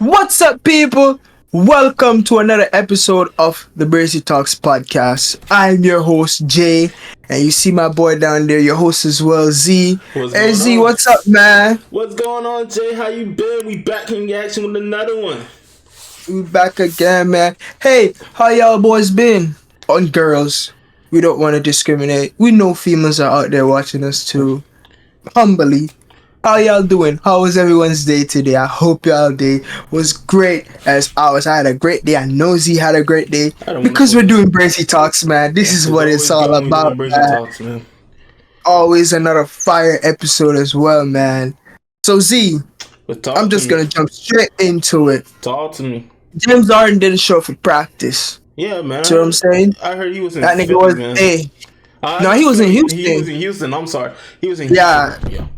What's up, people? Welcome to another episode of the Brazy Talks podcast. I'm your host, Jay, and you see my boy down there, your host as well, Z. What's Hey, going Z, on? what's up, man? What's going on, Jay? How you been? We back in action with another one. We back again, man. Hey, how y'all boys been? And girls, we don't want to discriminate. We know females are out there watching us too. Humbly. How y'all doing? How was everyone's day today? I hope y'all day was great as ours. I had a great day. I know Z had a great day. Because we're doing Brazy Talks, man. This is what it's all about, man. Talks, man. Always another fire episode as well, man. So Z, I'm just going to jump straight into it. Talk to me. James Harden didn't show up for practice. Yeah, man. See what I'm saying? I heard he was in that nigga Philly, was, man. Hey. No, he was in Houston. He was in Houston. I'm sorry. He was in Houston. Yeah.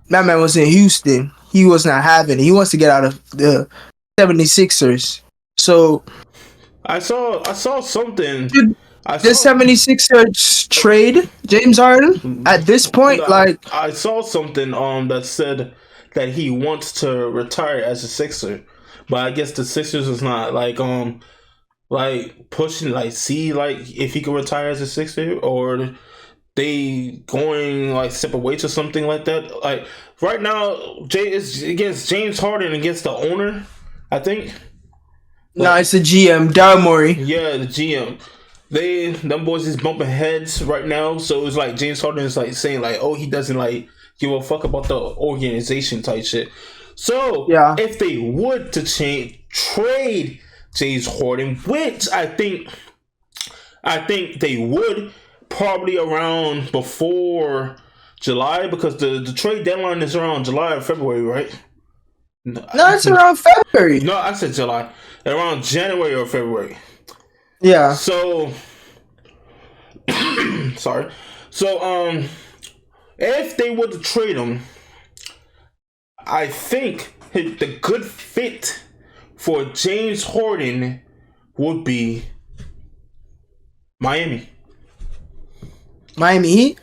That man was in Houston. He was not having it. He wants to get out of the 76ers. So I saw something. The 76ers trade James Harden at this point, I saw something that said that he wants to retire as a Sixer, but I guess the Sixers is not like pushing see if he could retire as a Sixer, or they going separate ways or something like that. Like right now, Jay is against James Harden against the owner, I think. No, it's the GM, Daryl Morey. Yeah, the GM. Them boys is bumping heads right now. So it's like James Harden is saying oh, he doesn't give a fuck about the organization type shit. So yeah, if they would to trade James Harden, which I think they would. Probably around before July, because the trade deadline is around July or February, right? No, it's around February. No, I said July. Around January or February. Yeah. So, sorry. So, if they were to trade him, I think the good fit for James Harden would be Miami Heat.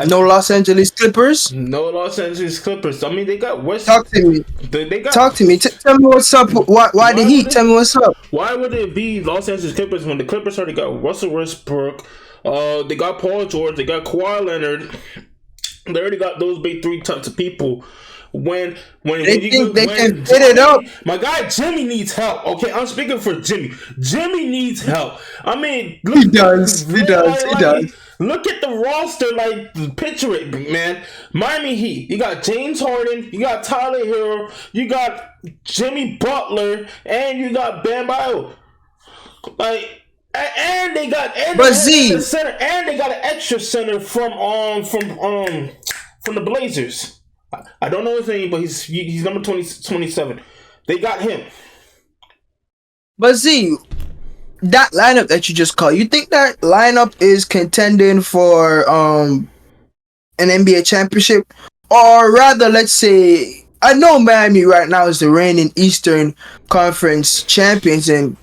No Los Angeles Clippers. No Los Angeles Clippers. I mean, they got West. Talk to me. Talk to me. Tell me what's up. Why the Heat? Tell me what's up. Why would it be Los Angeles Clippers when the Clippers already got Russell Westbrook? They got Paul George. They got Kawhi Leonard. They already got those big three types of people. When they think they can fit it up. My guy Jimmy needs help. Okay, I'm speaking for Jimmy. Jimmy needs help. I mean, look, he does. Look at the roster. Picture it, man. Miami Heat. You got James Harden. You got Tyler Hero. You got Jimmy Butler, and you got Bam Adebayo. And they got the center, and they got an extra center from the Blazers. I don't know his name, but he's number 27. They got him. But Z, that lineup that you just called, you think that lineup is contending for an NBA championship? Or rather, let's say, I know Miami right now is the reigning Eastern Conference champions, and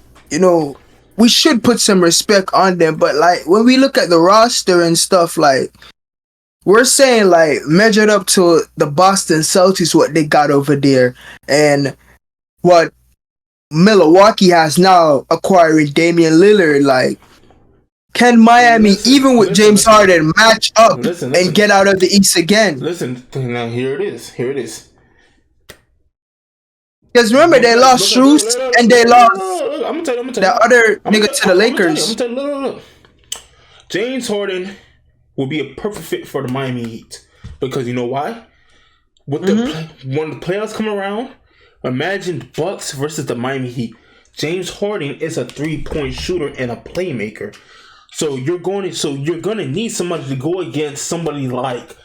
we should put some respect on them, but when we look at the roster and stuff, we're saying measured up to the Boston Celtics, what they got over there, and what Milwaukee has now acquiring Damian Lillard. Can Miami, even with James Harden, match up and get out of the East again? Listen, now here it is. Because remember, they lost Strus and they lost the other nigga to the Lakers. Look. James Harden will be a perfect fit for the Miami Heat, because you know why? When the playoffs come around, imagine Bucks versus the Miami Heat. James Harden is a 3-point shooter and a playmaker, so you're gonna need somebody to go against somebody like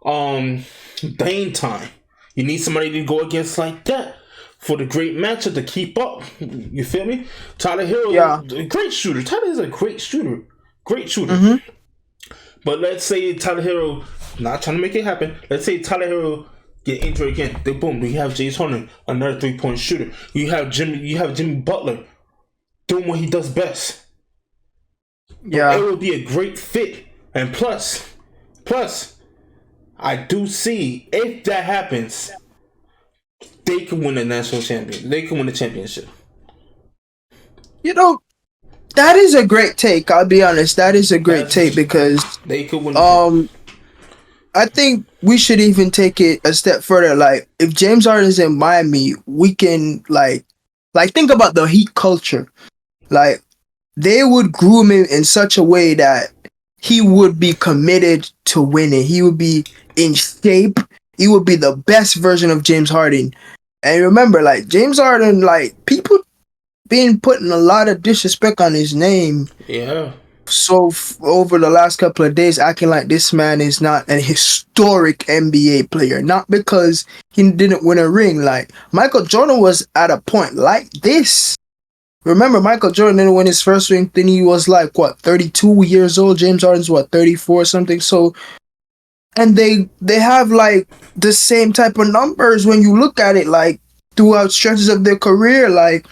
Dame Time. You need somebody to go against like that for the great matchup to keep up. You feel me? Tyler Hero, great shooter. Tyler is a great shooter. But let's say Tyler Hero, not trying to make it happen. Let's say Tyler Hero get injured again. Then boom, we have James Harden, another 3-point shooter. You have Jimmy Butler doing what he does best. Yeah, it will be a great fit. And plus, I do see, if that happens, they can win the national champion. They can win the championship. You know, that is a great take. I'll be honest. That is a great take because They could win the championship. I think we should even take it a step further. Like, if James Harden is in Miami, we can think about the Heat culture. Like, they would groom him in such a way that he would be committed to winning. He would be in shape. He would be the best version of James Harden. And remember, like, James Harden, like, people been putting a lot of disrespect on his name. Yeah. So over the last couple of days, acting like this man is not a historic NBA player, not because he didn't win a ring. Like, Michael Jordan was at a point like this. Remember, Michael Jordan didn't win his first ring. Then he was like, what, 32 years old. James Harden's what, 34 or something. So, and they have like the same type of numbers when you look at it, like throughout stretches of their career. Like,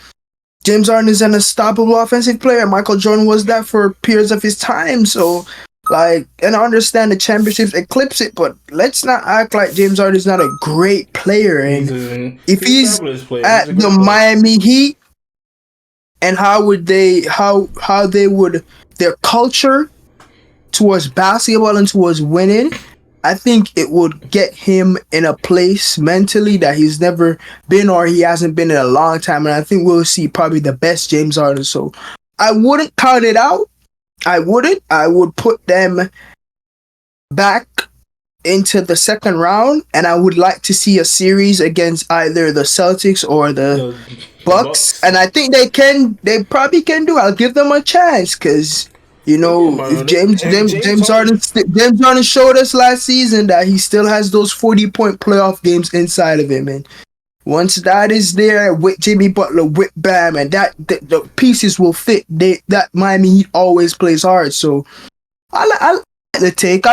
James Harden is an unstoppable offensive player. Michael Jordan was that for periods of his time. So, like, and I understand the championships eclipse it, but let's not act like James Harden is not a great player. And if he's at the Miami Heat, and how they would, their culture towards basketball and towards winning, I think it would get him in a place mentally that he's never been or he hasn't been in a long time. And I think we'll see probably the best James Harden. So I wouldn't count it out. I wouldn't. I would put them back into the second round, and I would like to see a series against either the Celtics or the Bucks. And I think they probably can do. I'll give them a chance because, you know, if James Harden showed us last season that he still has those 40-point playoff games inside of him, and once that is there with Jimmy Butler, with Bam, and that the pieces will fit. That Miami Heat always plays hard, so I like the take.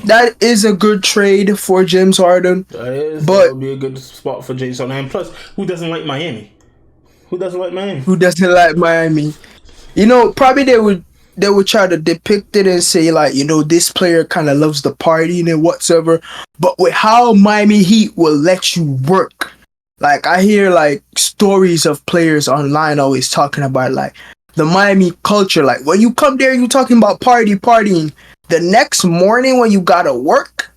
That is a good trade for James Harden. That would be a good spot for James Harden. And plus, who doesn't like Miami? Who doesn't like Miami? You know, probably they would try to depict it and say, like, you know, this player kind of loves the partying and whatsoever. But with how Miami Heat will let you work, like, I hear like stories of players online always talking about like the Miami culture. Like, when you come there, you talking about partying. The next morning when you gotta work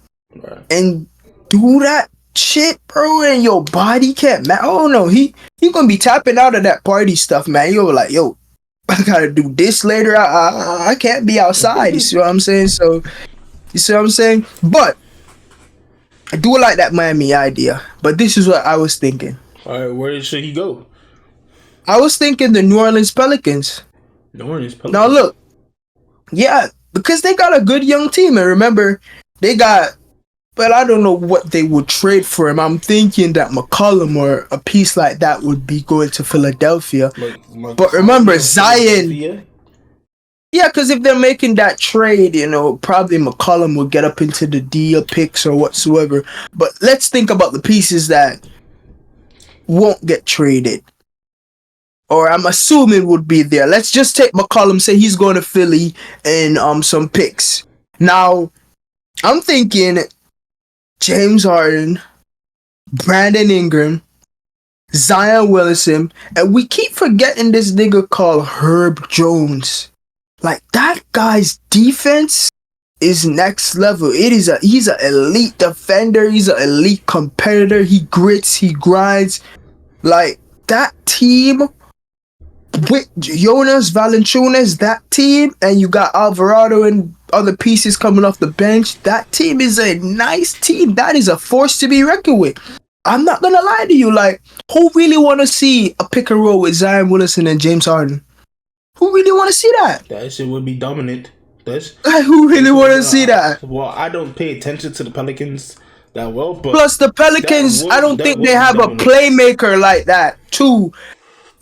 and do that shit, bro, and your body can't. Oh no, he gonna be tapping out of that party stuff, man. You're like, yo, I gotta do this later. I can't be outside. You see what I'm saying? So, you see what I'm saying? But I do like that Miami idea. But this is what I was thinking. All right, where should he go? I was thinking the New Orleans Pelicans. Now look, yeah, because they got a good young team, and remember, they got. But I don't know what they would trade for him. I'm thinking that McCollum or a piece like that would be going to Philadelphia. But remember, Zion. Yeah, because if they're making that trade, you know, probably McCollum will get up into the deal picks or whatsoever. But let's think about the pieces that won't get traded, or I'm assuming would be there. Let's just take McCollum, say he's going to Philly, and some picks. Now, I'm thinking James Harden, Brandon Ingram, Zion Williamson, and we keep forgetting this nigga called Herb Jones. Like, that guy's defense is next level. He's an elite defender. He's an elite competitor. He grits, he grinds. Like, that team with Jonas Valanciunas, that team, and you got Alvarado and other pieces coming off the bench, that team is a nice team. That is a force to be reckoned with. I'm not gonna lie to you, like, who really want to see a pick and roll with Zion Williamson and James Harden? Who really want to see that? That shit would be dominant. Who really want to see that? Well, I don't pay attention to the Pelicans that well, but plus the Pelicans, I don't think they have a playmaker like that too.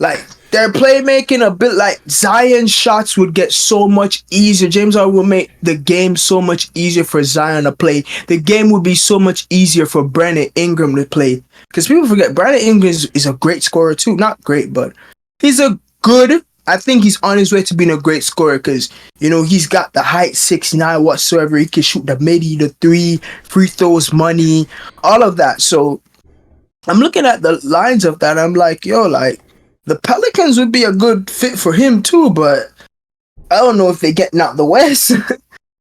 Like, their playmaking a bit, like, Zion's shots would get so much easier. James Harden will make the game so much easier for Zion to play. The game would be so much easier for Brandon Ingram to play. Because people forget, Brandon Ingram is a great scorer too. Not great, but he's a good, I think he's on his way to being a great scorer because, you know, he's got the height, 6'9", whatsoever. He can shoot the midi, the three, free throws, money, all of that. So I'm looking at the lines of that. I'm like, yo, like the Pelicans would be a good fit for him too, but I don't know if they getting out the West.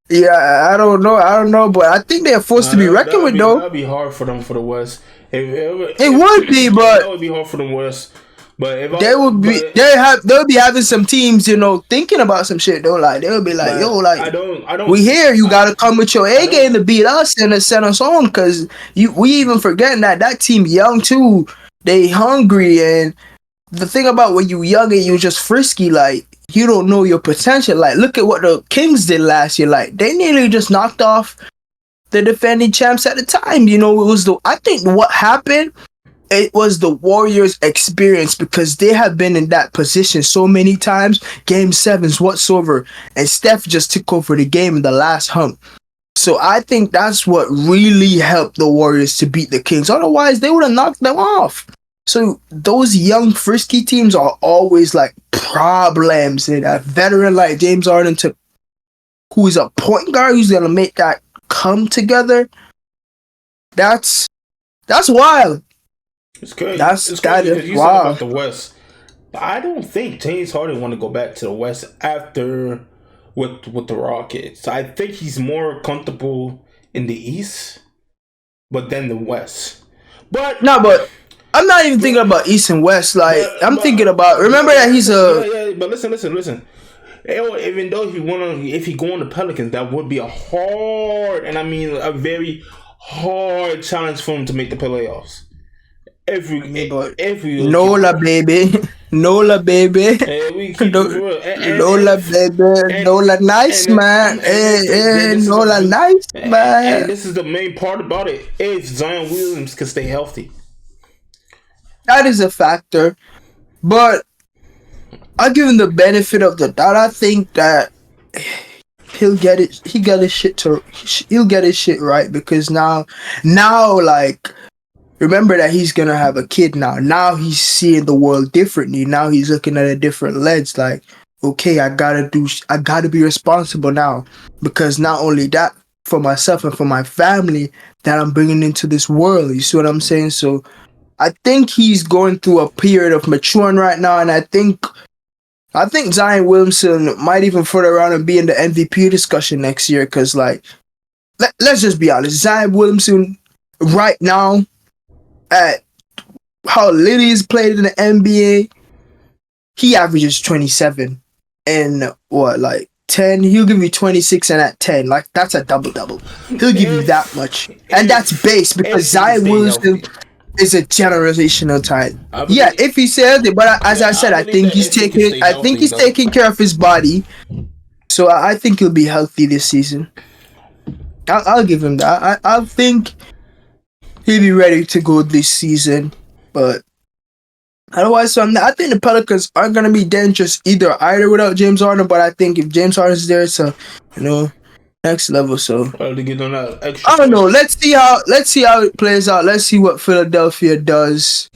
Yeah, I don't know, but I think they're forced to be reckoned with that though. would be hard for them for the West. It would be, That but would be hard for the West. But if I they'll be having some teams, thinking about some shit though. Like they'll be like, yo, but like I don't we here, you gotta come with your A don't game to beat us and to send us on, because we even forgetting that team young too. They hungry, and the thing about when you young and you just frisky, like you don't know your potential. Like look at what the Kings did last year. Like they nearly just knocked off the defending champs at the time. It was I think what happened, it was the Warriors' experience, because they have been in that position so many times, game sevens whatsoever, and Steph just took over the game in the last hump. So I think that's what really helped the Warriors to beat the Kings. Otherwise, they would have knocked them off. So those young, frisky teams are always like problems. And a veteran like James Harden, who is a point guard, who's gonna make that come together. That's wild. It's crazy. It's crazy because you said wow. about the West. I don't think James Harden want to go back to the West after with the Rockets. I think he's more comfortable in the East, but then the West. But I'm not even thinking about East and West. Like I'm thinking about. Remember that he's a. But listen. Even though if he go on the Pelicans, that would be a hard, and I mean a very hard challenge for him to make the playoffs. Every Nola baby, Nola baby, Nola baby, Nola nice man, Nola nice man. And this is the main part about it: if Zion Williams can stay healthy, that is a factor. But I'll give him the benefit of the doubt. I think that he'll get it. He'll get his shit right, because now, like. Remember that he's gonna have a kid now. Now he's seeing the world differently. Now he's looking at a different lens. Like, okay, I gotta be responsible now, because not only that, for myself and for my family that I'm bringing into this world. You see what I'm saying? So, I think he's going through a period of maturing right now, and I think Zion Williamson might even further around and be in the MVP discussion next year. Because, like, let's just be honest, Zion Williamson right now, at how little he's played in the NBA, he averages 27 and 10. He'll give you 26 and at 10. Like that's a double. He'll give you that much, and that's base, because Zion Williamson is a generational talent. Yeah, if he says it, but as I said, I think he's taking care of his body, so I think he'll be healthy this season. I'll give him that. I think he'll be ready to go this season, but otherwise, I think the Pelicans are gonna be dangerous either without James Harden. But I think if James Harden's there, it's next level. So I don't know. Let's see how it plays out. Let's see what Philadelphia does.